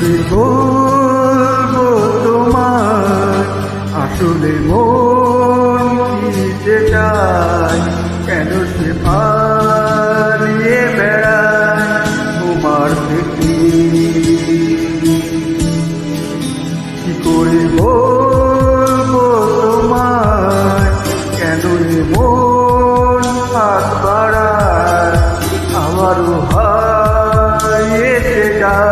করে বলবো তোমার আসলে মন কি যে চায়, কেন সে পালিয়ে বেড়ায় তোমার থেকে। কি করে বলবো তোমায়, কেন মন হাত বাড়ায়, আমারও হারিয়েছে যায়।